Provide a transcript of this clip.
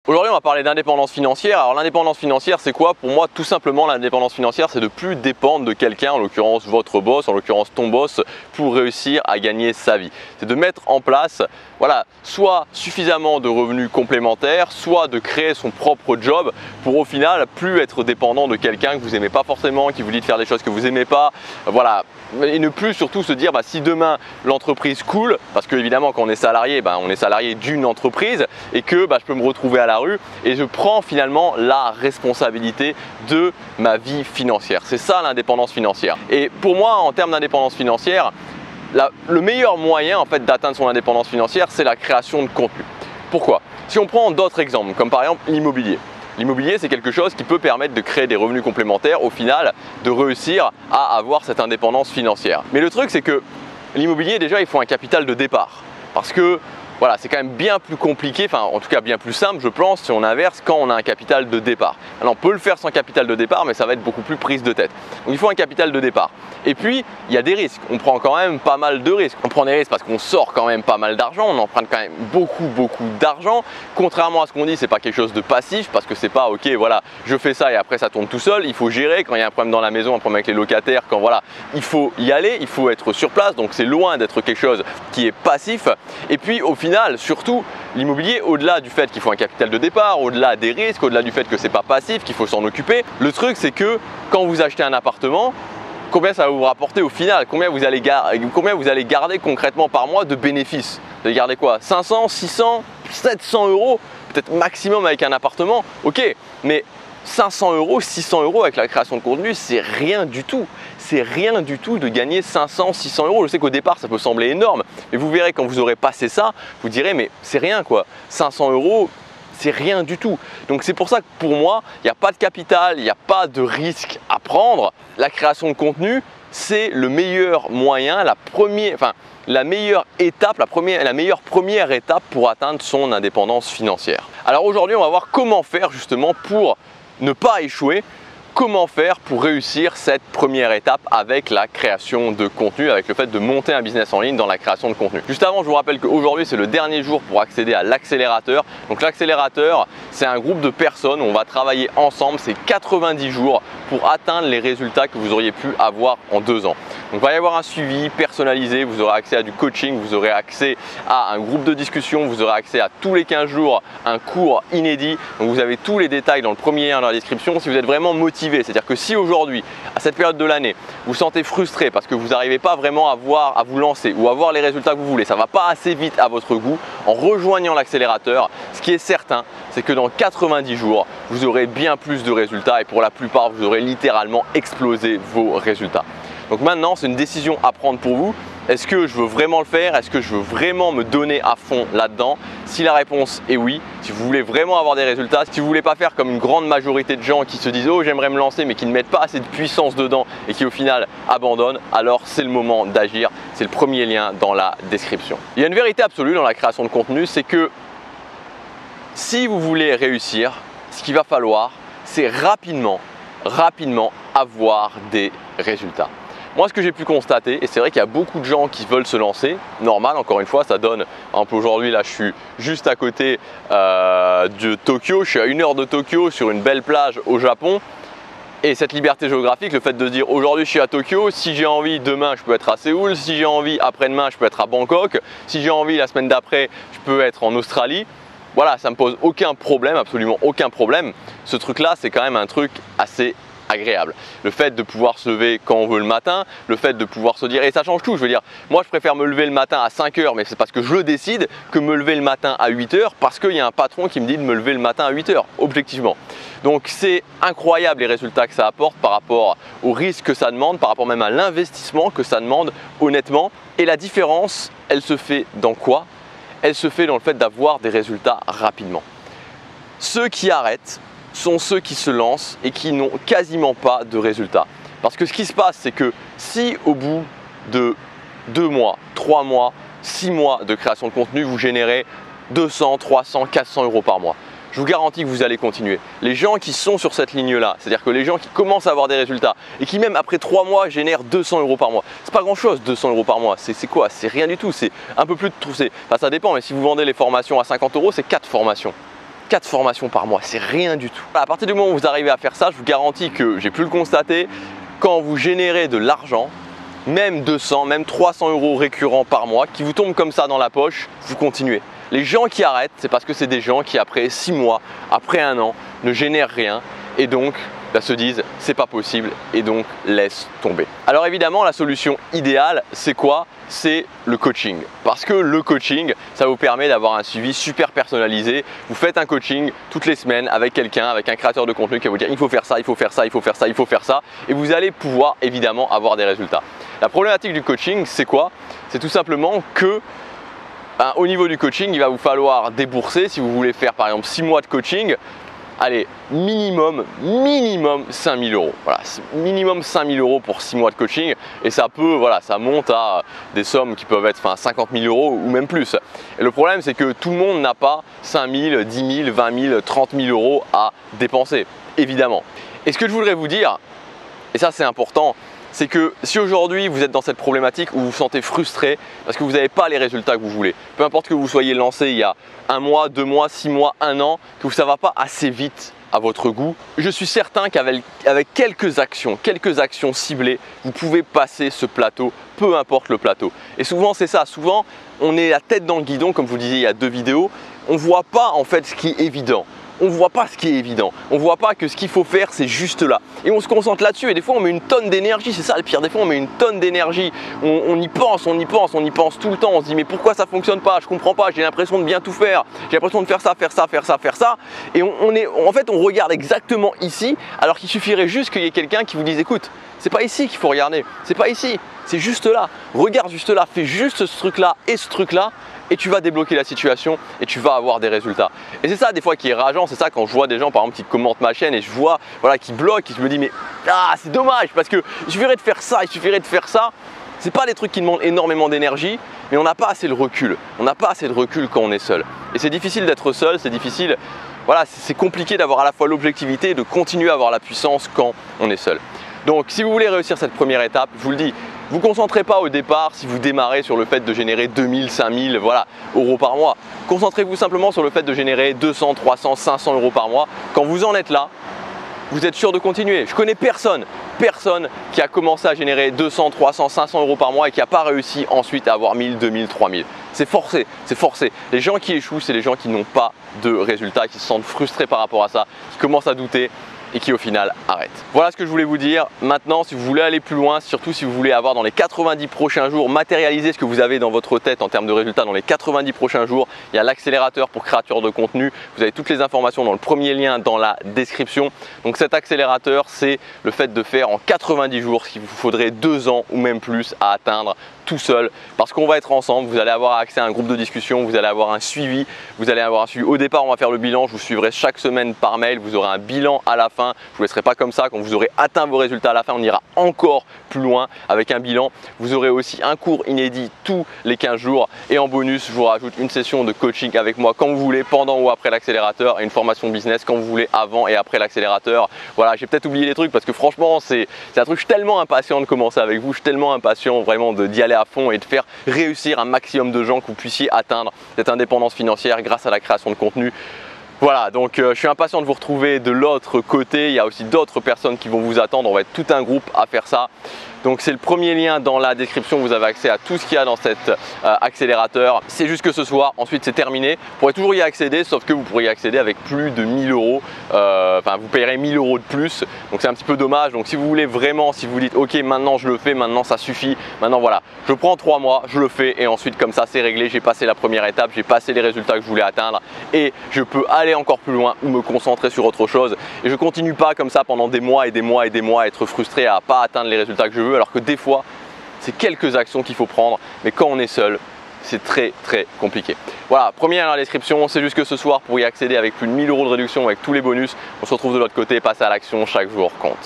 Aujourd'hui, on va parler d'indépendance financière. Alors l'indépendance financière, c'est quoi? Pour moi, tout simplement, l'indépendance financière, c'est de plus dépendre de quelqu'un, en l'occurrence votre boss, en l'occurrence ton boss, pour réussir à gagner sa vie. C'est de mettre en place, voilà, soit suffisamment de revenus complémentaires, soit de créer son propre job pour au final plus être dépendant de quelqu'un que vous n'aimez pas forcément, qui vous dit de faire des choses que vous n'aimez pas. Voilà. Et ne plus surtout se dire si demain l'entreprise coule, parce que évidemment quand on est salarié, on est salarié d'une entreprise et que je peux me retrouver à la rue et je prends finalement la responsabilité de ma vie financière. C'est ça l'indépendance financière. Et pour moi, en termes d'indépendance financière, le meilleur moyen en fait d'atteindre son indépendance financière, c'est la création de contenu. Pourquoi? Si on prend d'autres exemples, comme par exemple l'immobilier. L'immobilier, c'est quelque chose qui peut permettre de créer des revenus complémentaires, au final, de réussir à avoir cette indépendance financière. Mais le truc, c'est que l'immobilier, déjà, il faut un capital de départ. Parce que voilà, c'est quand même bien plus compliqué, enfin en tout cas bien plus simple, je pense, si on inverse quand on a un capital de départ. Alors on peut le faire sans capital de départ, mais ça va être beaucoup plus prise de tête. Donc il faut un capital de départ. Et puis, il y a des risques. On prend quand même pas mal de risques. On prend des risques parce qu'on sort quand même pas mal d'argent, on emprunte quand même beaucoup d'argent. Contrairement à ce qu'on dit, c'est pas quelque chose de passif parce que c'est pas ok, voilà, je fais ça et après ça tourne tout seul. Il faut gérer quand il y a un problème dans la maison, un problème avec les locataires, quand voilà, il faut y aller, il faut être sur place. Donc c'est loin d'être quelque chose qui est passif. Et puis au final, surtout, l'immobilier, au-delà du fait qu'il faut un capital de départ, au-delà des risques, au-delà du fait que c'est pas passif, qu'il faut s'en occuper, le truc c'est que quand vous achetez un appartement, combien ça va vous rapporter au final? Combien vous allez garder concrètement par mois de bénéfices? Vous allez garder quoi? 500, 600, 700 euros, peut-être maximum avec un appartement, ok, mais 500 euros, 600 euros avec la création de contenu, c'est rien du tout. C'est rien du tout de gagner 500, 600 euros. Je sais qu'au départ, ça peut sembler énorme, mais vous verrez quand vous aurez passé ça, vous direz mais c'est rien quoi. 500 euros, c'est rien du tout. Donc c'est pour ça que pour moi, il n'y a pas de capital, il n'y a pas de risque à prendre. La création de contenu, c'est le meilleur moyen, la meilleure étape, la meilleure première étape pour atteindre son indépendance financière. Alors aujourd'hui, on va voir comment faire justement pour ne pas échouer. Comment faire pour réussir cette première étape avec la création de contenu, avec le fait de monter un business en ligne dans la création de contenu. Juste avant, je vous rappelle qu'aujourd'hui, c'est le dernier jour pour accéder à l'accélérateur. Donc l'accélérateur, c'est un groupe de personnes où on va travailler ensemble, c'est 90 jours pour atteindre les résultats que vous auriez pu avoir en 2 ans. Donc il va y avoir un suivi personnalisé, vous aurez accès à du coaching, vous aurez accès à un groupe de discussion, vous aurez accès à tous les 15 jours un cours inédit. Donc vous avez tous les détails dans le premier lien dans la description si vous êtes vraiment motivé. C'est-à-dire que si aujourd'hui, à cette période de l'année, vous vous sentez frustré parce que vous n'arrivez pas vraiment à vous lancer ou à voir les résultats que vous voulez, ça ne va pas assez vite à votre goût, en rejoignant l'accélérateur, ce qui est certain, c'est que dans 90 jours, vous aurez bien plus de résultats et pour la plupart, vous aurez littéralement explosé vos résultats. Donc maintenant, c'est une décision à prendre pour vous. Est-ce que je veux vraiment le faire? Est-ce que je veux vraiment me donner à fond là-dedans? Si la réponse est oui, si vous voulez vraiment avoir des résultats, si vous ne voulez pas faire comme une grande majorité de gens qui se disent « Oh, j'aimerais me lancer » mais qui ne mettent pas assez de puissance dedans et qui au final abandonnent, alors c'est le moment d'agir. C'est le premier lien dans la description. Il y a une vérité absolue dans la création de contenu, c'est que si vous voulez réussir, ce qu'il va falloir, c'est rapidement avoir des résultats. Moi, ce que j'ai pu constater, et c'est vrai qu'il y a beaucoup de gens qui veulent se lancer, normal, encore une fois, ça donne, un peu aujourd'hui, là, je suis juste à côté de Tokyo, je suis à 1 heure de Tokyo sur une belle plage au Japon. Et cette liberté géographique, le fait de dire aujourd'hui je suis à Tokyo, si j'ai envie demain je peux être à Séoul, si j'ai envie après-demain je peux être à Bangkok, si j'ai envie la semaine d'après je peux être en Australie. Voilà, ça me pose aucun problème, absolument aucun problème. Ce truc-là, c'est quand même un truc assez agréable. Le fait de pouvoir se lever quand on veut le matin, le fait de pouvoir se dire, et ça change tout, je veux dire, moi je préfère me lever le matin à 5 heures, mais c'est parce que je le décide, que me lever le matin à 8 heures, parce qu'il y a un patron qui me dit de me lever le matin à 8 heures, objectivement. Donc c'est incroyable les résultats que ça apporte par rapport au risque que ça demande, par rapport même à l'investissement que ça demande, honnêtement. Et la différence, elle se fait dans quoi? Elle se fait dans le fait d'avoir des résultats rapidement. Ceux qui arrêtent sont ceux qui se lancent et qui n'ont quasiment pas de résultats. Parce que ce qui se passe, c'est que si au bout de 2 mois, 3 mois, 6 mois de création de contenu, vous générez 200, 300, 400 euros par mois, je vous garantis que vous allez continuer. Les gens qui sont sur cette ligne-là, c'est-à-dire que les gens qui commencent à avoir des résultats et qui même après 3 mois génèrent 200 euros par mois, c'est pas grand-chose 200 euros par mois, c'est quoi? C'est rien du tout, c'est un peu plus de... Enfin, ça dépend, mais si vous vendez les formations à 50 euros, c'est 4 formations. 4 formations par mois, c'est rien du tout. À partir du moment où vous arrivez à faire ça, je vous garantis que j'ai pu le constater, quand vous générez de l'argent, même 200, même 300 euros récurrents par mois qui vous tombent comme ça dans la poche, vous continuez. Les gens qui arrêtent, c'est parce que c'est des gens qui après 6 mois, après 1 an, ne génèrent rien et donc se disent c'est pas possible et donc laissent tomber. Alors évidemment la solution idéale c'est quoi? C'est le coaching. Parce que le coaching, ça vous permet d'avoir un suivi super personnalisé. Vous faites un coaching toutes les semaines avec quelqu'un, avec un créateur de contenu qui va vous dire il faut faire ça, il faut faire ça, il faut faire ça, il faut faire ça et vous allez pouvoir évidemment avoir des résultats. La problématique du coaching c'est quoi? C'est tout simplement que au niveau du coaching, il va vous falloir débourser si vous voulez faire par exemple 6 mois de coaching. Allez, minimum 5 000 euros. Voilà, minimum 5 000 euros pour 6 mois de coaching et ça peut, voilà, ça monte à des sommes qui peuvent être 50 000 euros ou même plus. Et le problème, c'est que tout le monde n'a pas 5 000, 10 000, 20 000, 30 000 euros à dépenser, évidemment. Et ce que je voudrais vous dire, et ça c'est important, c'est que si aujourd'hui vous êtes dans cette problématique où vous vous sentez frustré parce que vous n'avez pas les résultats que vous voulez, peu importe que vous soyez lancé il y a 1 mois, 2 mois, 6 mois, 1 an, que ça ne va pas assez vite à votre goût, je suis certain qu'avec quelques actions ciblées, vous pouvez passer ce plateau, peu importe le plateau. Et souvent c'est ça, souvent on est la tête dans le guidon comme je vous le disais il y a 2 vidéos, on ne voit pas en fait ce qui est évident. On ne voit pas ce qui est évident, on ne voit pas que ce qu'il faut faire c'est juste là et on se concentre là-dessus et des fois on met une tonne d'énergie, c'est ça le pire, des fois on met une tonne d'énergie, on y pense tout le temps, on se dit mais pourquoi ça fonctionne pas, je comprends pas, j'ai l'impression de bien tout faire, j'ai l'impression de faire ça et en fait on regarde exactement ici alors qu'il suffirait juste qu'il y ait quelqu'un qui vous dise écoute, c'est pas ici qu'il faut regarder, c'est pas ici, c'est juste là, regarde juste là, fais juste ce truc là et ce truc là et tu vas débloquer la situation et tu vas avoir des résultats. Et c'est ça des fois qui est rageant, c'est ça quand je vois des gens par exemple qui commentent ma chaîne et je vois voilà, qui bloquent et je me dis mais c'est dommage parce que il suffirait de faire ça, c'est pas des trucs qui demandent énormément d'énergie mais on n'a pas assez de recul, quand on est seul. Et c'est difficile d'être seul, c'est difficile, voilà, c'est compliqué d'avoir à la fois l'objectivité et de continuer à avoir la puissance quand on est seul. Donc si vous voulez réussir cette première étape, je vous le dis, vous ne concentrez pas au départ si vous démarrez sur le fait de générer 2000, 5000 euros par mois. Concentrez-vous simplement sur le fait de générer 200, 300, 500 euros par mois. Quand vous en êtes là, vous êtes sûr de continuer. Je connais personne qui a commencé à générer 200, 300, 500 euros par mois et qui n'a pas réussi ensuite à avoir 1000, 2000, 3000. C'est forcé, c'est forcé. Les gens qui échouent, c'est les gens qui n'ont pas de résultats, qui se sentent frustrés par rapport à ça, qui commencent à douter et qui au final arrête. Voilà ce que je voulais vous dire. Maintenant, si vous voulez aller plus loin, surtout si vous voulez avoir dans les 90 prochains jours, matérialiser ce que vous avez dans votre tête en termes de résultats dans les 90 prochains jours, il y a l'accélérateur pour créateurs de contenu. Vous avez toutes les informations dans le premier lien dans la description. Donc cet accélérateur, c'est le fait de faire en 90 jours ce qu'il vous faudrait 2 ans ou même plus à atteindre tout seul, parce qu'on va être ensemble, vous allez avoir accès à un groupe de discussion, vous allez avoir un suivi, Au départ, on va faire le bilan, je vous suivrai chaque semaine par mail, vous aurez un bilan à la fin, je vous laisserai pas comme ça, quand vous aurez atteint vos résultats à la fin, on ira encore plus loin avec un bilan. Vous aurez aussi un cours inédit tous les 15 jours et en bonus, je vous rajoute une session de coaching avec moi quand vous voulez, pendant ou après l'accélérateur et une formation business quand vous voulez, avant et après l'accélérateur. Voilà, j'ai peut-être oublié les trucs parce que franchement, c'est un truc, je suis tellement impatient de commencer avec vous, je suis tellement impatient vraiment d'y aller à fond et de faire réussir un maximum de gens, que vous puissiez atteindre cette indépendance financière grâce à la création de contenu. Voilà, donc je suis impatient de vous retrouver de l'autre côté. Il y a aussi d'autres personnes qui vont vous attendre. On va être tout un groupe à faire ça. Donc c'est le premier lien dans la description, vous avez accès à tout ce qu'il y a dans cet accélérateur. C'est juste que ce soir, ensuite c'est terminé. Vous pourrez toujours y accéder, sauf que vous pourrez y accéder avec plus de 1000 euros. Enfin, vous payerez 1000 euros de plus, donc c'est un petit peu dommage. Donc si vous voulez vraiment, si vous dites ok maintenant je le fais, maintenant ça suffit, maintenant voilà, je prends 3 mois, je le fais et ensuite comme ça c'est réglé, j'ai passé la première étape, j'ai passé les résultats que je voulais atteindre et je peux aller encore plus loin ou me concentrer sur autre chose. Et je continue pas comme ça pendant des mois et des mois et des mois à être frustré à pas atteindre les résultats que je veux, alors que des fois c'est quelques actions qu'il faut prendre, mais quand on est seul c'est très compliqué. Voilà, premier lien dans la description, c'est juste que ce soir pour y accéder avec plus de 1000 euros de réduction avec tous les bonus, on se retrouve de l'autre côté, passer à l'action, chaque jour compte.